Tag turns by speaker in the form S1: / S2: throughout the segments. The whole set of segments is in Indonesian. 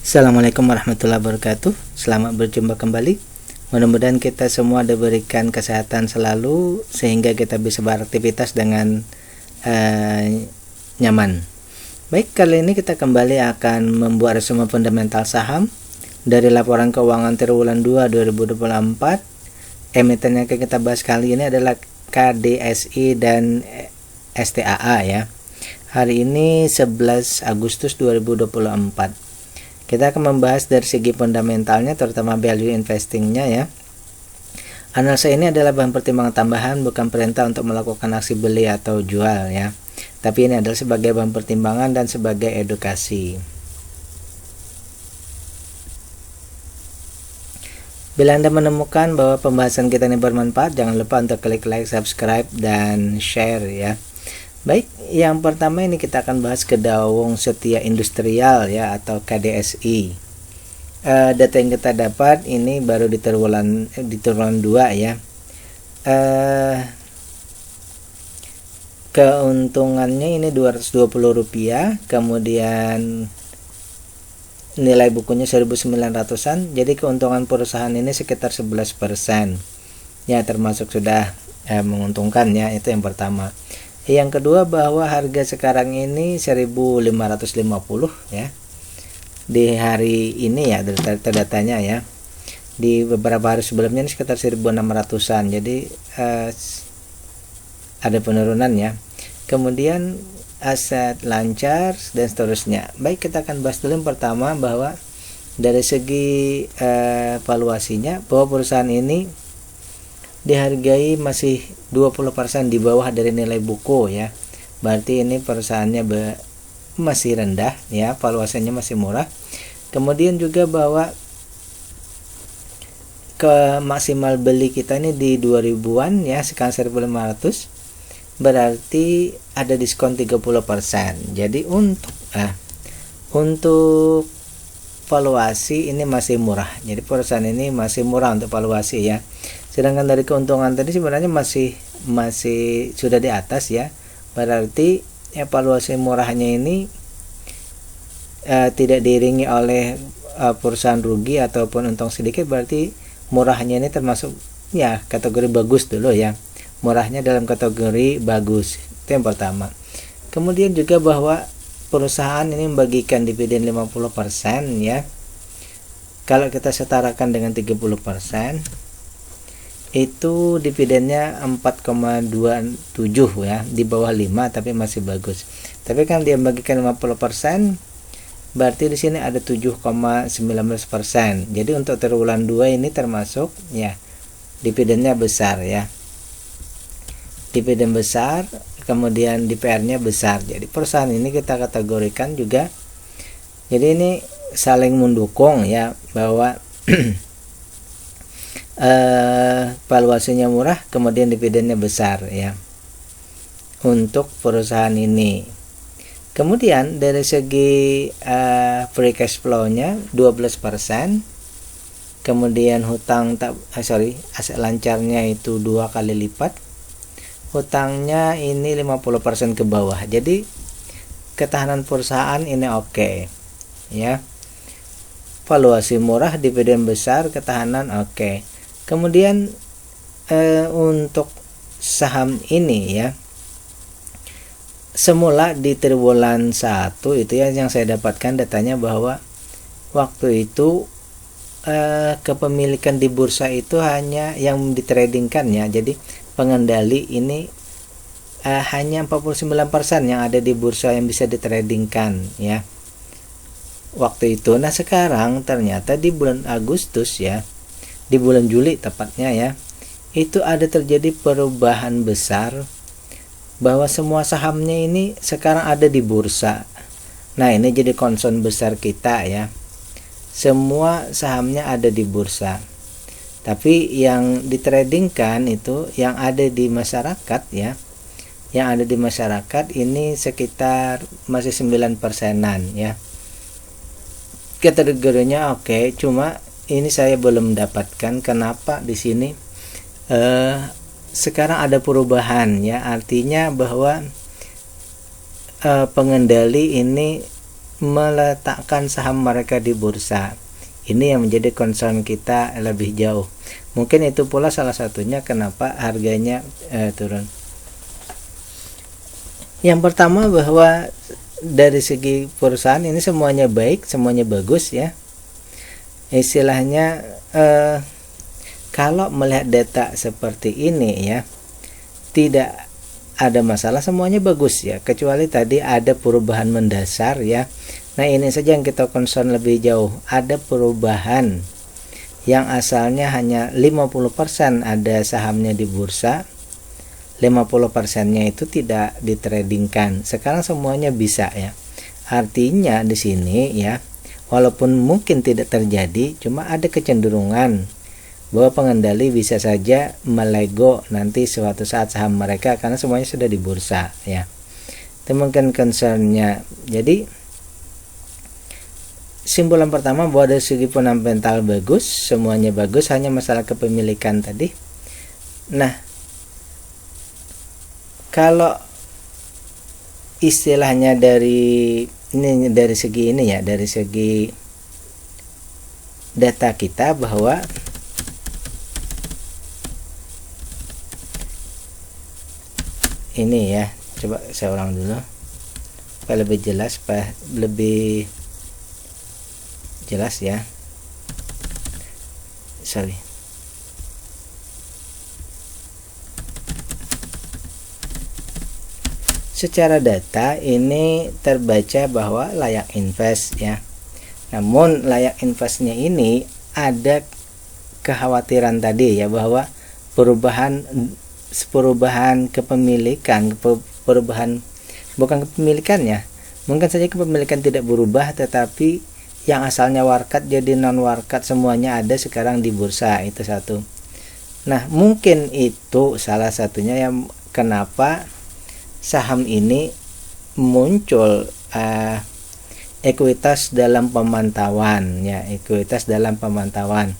S1: Assalamualaikum warahmatullahi wabarakatuh. Selamat berjumpa kembali. Mudah-mudahan kita semua diberikan kesehatan selalu sehingga kita bisa beraktivitas dengan nyaman. Baik, kali ini kita kembali akan membuat resume fundamental saham dari laporan keuangan triwulan 2 2024. Emiten yang kita bahas kali ini adalah KDSI dan STAA ya. Hari ini 11 Agustus 2024. Kita akan membahas dari segi fundamentalnya, terutama value investingnya ya. Analisa ini adalah bahan pertimbangan tambahan, bukan perintah untuk melakukan aksi beli atau jual ya. Tapi ini adalah sebagai bahan pertimbangan dan sebagai edukasi. Bila Anda menemukan bahwa pembahasan kita ini bermanfaat, jangan lupa untuk klik like, subscribe, dan share ya. Baik, yang pertama ini kita akan bahas Kedaung Setia Industrial ya, atau KDSI. Data yang kita dapat ini baru di triwulan 2 ya. Keuntungannya ini Rp220, kemudian nilai bukunya 1.900-an. Jadi keuntungan perusahaan ini sekitar 11% ya, termasuk sudah menguntungkan ya. Itu yang pertama. Yang kedua, bahwa harga sekarang ini 1.550 ya di hari ini ya, datanya ya. Di beberapa hari sebelumnya ini sekitar 1.600-an. Jadi ada penurunan ya. Kemudian aset lancar dan seterusnya. Baik, kita akan bahas dulu yang pertama, bahwa dari segi valuasinya, bahwa perusahaan ini dihargai masih 20% di bawah dari nilai buku ya. Berarti ini perusahaannya masih rendah ya, valuasinya masih murah. Kemudian juga bahwa ke maksimal beli kita ini di 2000-an ya, sekarang 1.500. Berarti ada diskon 30%. Jadi untuk valuasi ini masih murah. Jadi perusahaan ini masih murah untuk valuasi ya. Sedangkan dari keuntungan tadi sebenarnya masih sudah di atas ya. Berarti valuasi murahnya ini tidak diiringi oleh perusahaan rugi ataupun untung sedikit. Berarti murahnya ini termasuk ya kategori bagus dulu ya. Murahnya dalam kategori bagus. Itu yang pertama. Kemudian juga bahwa perusahaan ini membagikan dividen 50% ya. Kalau kita setarakan dengan 30%, itu dividennya 4,27 ya, di bawah 5 tapi masih bagus. Tapi kan dia bagikan 50%, berarti di sini ada 7,19%. Jadi untuk triwulan 2 ini termasuk ya dividennya besar ya. Dividen besar, kemudian DPR-nya besar. Jadi perusahaan ini kita kategorikan juga. Jadi ini saling mendukung ya, bahwa valuasinya murah, kemudian dividennya besar ya untuk perusahaan ini. Kemudian dari segi free cash flow-nya 12%. Kemudian aset lancarnya itu 2 kali lipat. Hutangnya ini 50% ke bawah. Jadi ketahanan perusahaan ini oke ya. Valuasi murah, dividen besar, ketahanan oke. Kemudian untuk saham ini ya, semula di triwulan 1 itu ya yang saya dapatkan datanya, bahwa waktu itu kepemilikan di bursa itu hanya yang ditradingkan ya. Jadi pengendali ini hanya 49% yang ada di bursa yang bisa ditradingkan ya waktu itu. Nah sekarang ternyata di bulan Agustus ya, di bulan Juli tepatnya ya, itu ada terjadi perubahan besar, bahwa semua sahamnya ini sekarang ada di bursa. Nah ini jadi concern besar kita ya, semua sahamnya ada di bursa. Tapi yang ditradingkan itu yang ada di masyarakat ya, yang ada di masyarakat ini sekitar masih 9%-an ya. Kategorinya oke, cuma ini saya belum mendapatkan kenapa di sini sekarang ada perubahan ya. Artinya bahwa pengendali ini meletakkan saham mereka di bursa. Ini yang menjadi concern kita lebih jauh. Mungkin itu pula salah satunya kenapa harganya turun. Yang pertama, bahwa dari segi perusahaan ini semuanya baik, semuanya bagus ya. Istilahnya kalau melihat data seperti ini ya, tidak ada masalah, semuanya bagus ya, kecuali tadi ada perubahan mendasar ya. Nah, ini saja yang kita concern lebih jauh. Ada perubahan yang asalnya hanya 50% ada sahamnya di bursa, 50%-nya itu tidak ditradingkan. Sekarang semuanya bisa ya. Artinya di sini ya, walaupun mungkin tidak terjadi, cuma ada kecenderungan bahwa pengendali bisa saja melego nanti suatu saat saham mereka karena semuanya sudah di bursa ya. Itu mungkin concernnya. Jadi simpulan pertama bahwa dari segi fundamental bagus, semuanya bagus, hanya masalah kepemilikan tadi. Nah, kalau istilahnya dari segi ini ya, dari segi data kita, bahwa ini ya, coba saya ulang dulu supaya lebih jelas, ya. Sorry. Secara data ini terbaca bahwa layak invest ya. Namun layak investnya ini ada kekhawatiran tadi ya, bahwa perubahan kepemilikan, bukan kepemilikannya, mungkin saja kepemilikan tidak berubah, tetapi yang asalnya warkat jadi non warkat semuanya ada sekarang di bursa. Itu satu. Nah, mungkin itu salah satunya yang kenapa saham ini muncul ekuitas dalam pemantauan ya, ekuitas dalam pemantauan.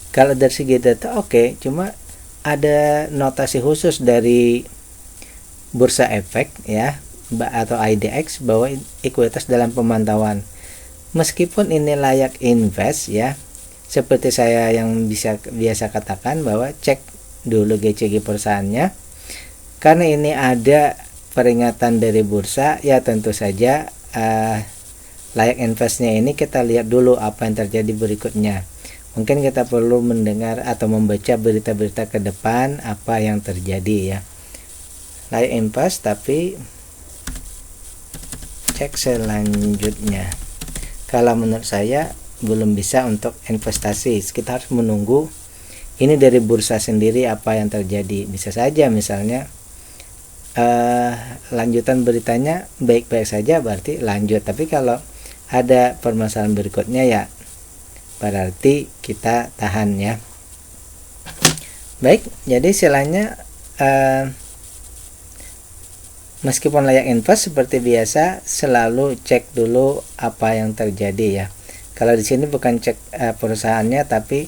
S1: Kalau dari segi data oke, cuma ada notasi khusus dari Bursa Efek ya, atau IDX, bahwa ekuitas dalam pemantauan. Meskipun ini layak invest ya, seperti saya yang biasa katakan, bahwa cek dulu GCG perusahaannya, karena ini ada peringatan dari bursa ya, tentu saja layak investnya ini kita lihat dulu apa yang terjadi berikutnya. Mungkin kita perlu mendengar atau membaca berita-berita ke depan apa yang terjadi ya. Layak invest, tapi cek selanjutnya. Kalau menurut saya belum bisa untuk investasi, kita harus menunggu ini dari bursa sendiri apa yang terjadi. Bisa saja misalnya lanjutan beritanya baik-baik saja, berarti lanjut. Tapi kalau ada permasalahan berikutnya ya berarti kita tahan ya. Baik, jadi istilahnya meskipun layak invest, seperti biasa selalu cek dulu apa yang terjadi ya. Kalau di sini bukan cek perusahaannya, tapi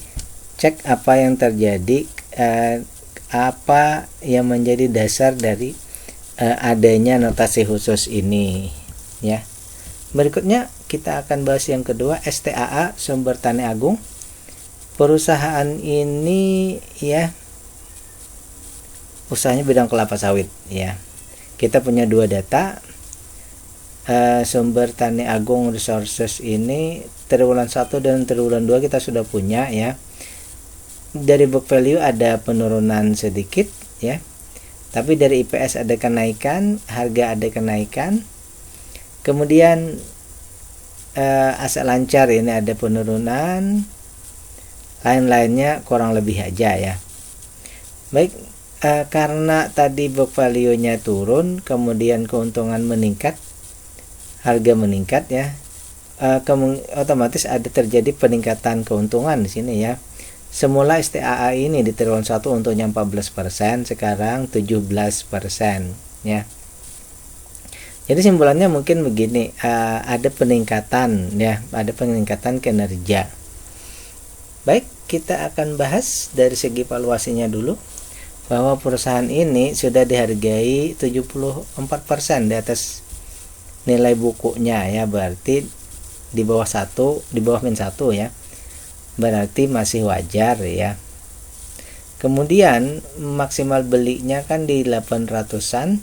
S1: cek apa yang terjadi, apa yang menjadi dasar dari adanya notasi khusus ini ya. Berikutnya kita akan bahas yang kedua, STAA, Sumber Tani Agung. Perusahaan ini ya usahanya bidang kelapa sawit ya. Kita punya dua data, Sumber Tani Agung Resources ini triwulan 1 dan triwulan 2 kita sudah punya ya. Dari book value ada penurunan sedikit ya, tapi dari IPS ada kenaikan, harga ada kenaikan. Kemudian aset lancar ini ada penurunan, lain-lainnya kurang lebih aja ya. Baik, karena tadi book value-nya turun, kemudian keuntungan meningkat, harga meningkat ya, otomatis ada terjadi peningkatan keuntungan di sini ya. Semula STAA ini di triwulan 1 untungnya 14%, sekarang 17% ya. Jadi simpulannya mungkin begini, ada peningkatan ya, ada peningkatan kinerja. Baik, kita akan bahas dari segi valuasinya dulu, bahwa perusahaan ini sudah dihargai 74% di atas nilai bukunya ya, berarti di bawah di bawah min 1 ya, berarti masih wajar ya. Kemudian maksimal belinya kan di 800-an,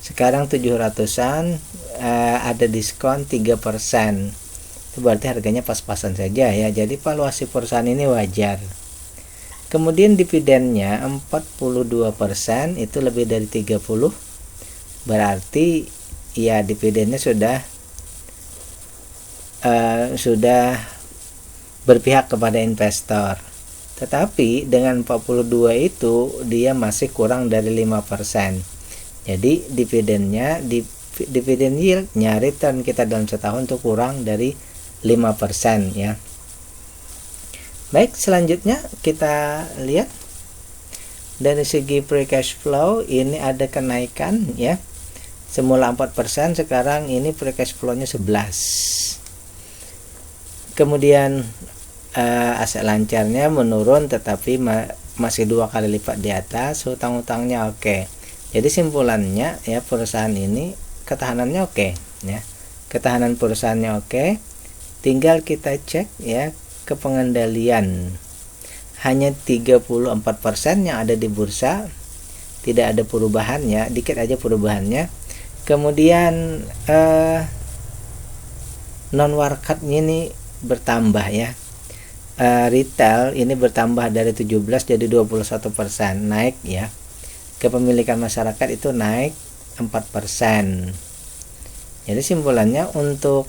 S1: sekarang 700-an, ada diskon 3%, itu berarti harganya pas-pasan saja ya. Jadi valuasi perusahaan ini wajar. Kemudian dividennya 42%, itu lebih dari 30, berarti ya dividennya sudah berpihak kepada investor. Tetapi dengan 42 itu dia masih kurang dari 5%. Jadi dividen yieldnya, return kita dalam setahun itu kurang dari 5% ya. Baik, selanjutnya kita lihat dari segi free cash flow, ini ada kenaikan ya. Semula 4%, sekarang ini free cash flow-nya 11. Kemudian aset lancarnya menurun, tetapi masih 2 kali lipat di atas. Hutang-hutangnya oke. Jadi simpulannya ya, perusahaan ini ketahanannya oke ya. Ketahanan perusahaannya oke. Tinggal kita cek ya ke pengendalian. Hanya 34% yang ada di bursa, tidak ada perubahannya, dikit aja perubahannya. Kemudian non warkatnya ini bertambah ya. Retail ini bertambah dari 17 jadi 21%, naik ya. Kepemilikan masyarakat itu naik 4%. Jadi simpulannya untuk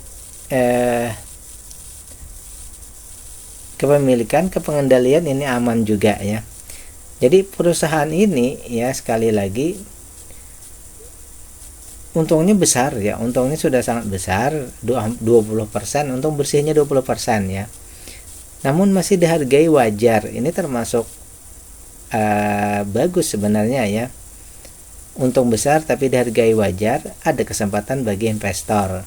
S1: kepemilikan, kepengendalian ini aman juga ya. Jadi perusahaan ini ya, sekali lagi untungnya besar ya, untungnya sudah sangat besar, 20%, untung bersihnya 20% ya. Namun masih dihargai wajar. Ini termasuk bagus sebenarnya ya. Untung besar tapi dihargai wajar, ada kesempatan bagi investor.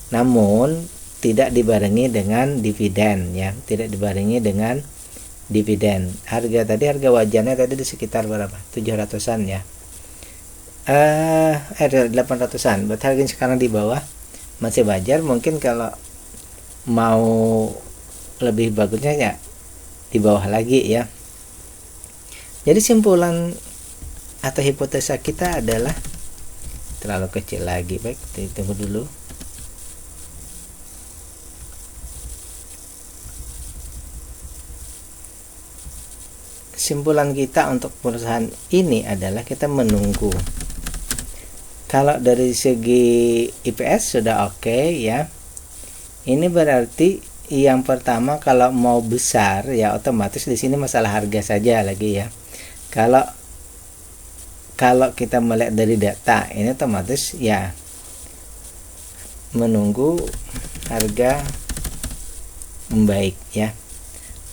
S1: Namun tidak dibarengi dengan dividen ya, tidak dibarengi dengan dividen. Harga wajarnya tadi di sekitar berapa? 700-an ya. 800-an. Berarti harganya sekarang di bawah, masih wajar. Mungkin kalau mau lebih bagusnya ya di bawah lagi ya. Jadi simpulan atau hipotesa kita adalah terlalu kecil lagi. Baik, tunggu dulu. Kesimpulan kita untuk perusahaan ini adalah kita menunggu. Kalau dari segi IPS sudah oke ya. Ini berarti yang pertama, kalau mau besar ya otomatis di sini masalah harga saja lagi ya. Kalau kita melihat dari data ini otomatis ya menunggu harga membaik ya.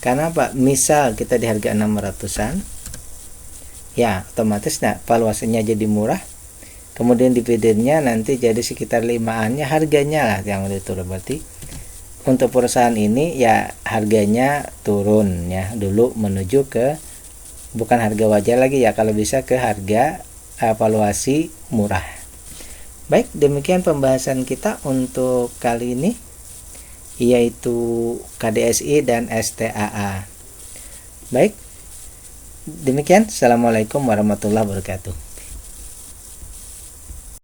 S1: Karena apa? Misal kita di harga 600-an ya, otomatis valuasinya jadi murah, kemudian dividennya nanti jadi sekitar 5-an ya, harganya lah yang turun. Berarti untuk perusahaan ini ya harganya turun ya dulu, menuju ke bukan harga wajar lagi ya, kalau bisa ke harga valuasi murah. Baik, demikian pembahasan kita untuk kali ini, yaitu KDSI dan STAA. Baik, demikian. Assalamualaikum warahmatullahi wabarakatuh.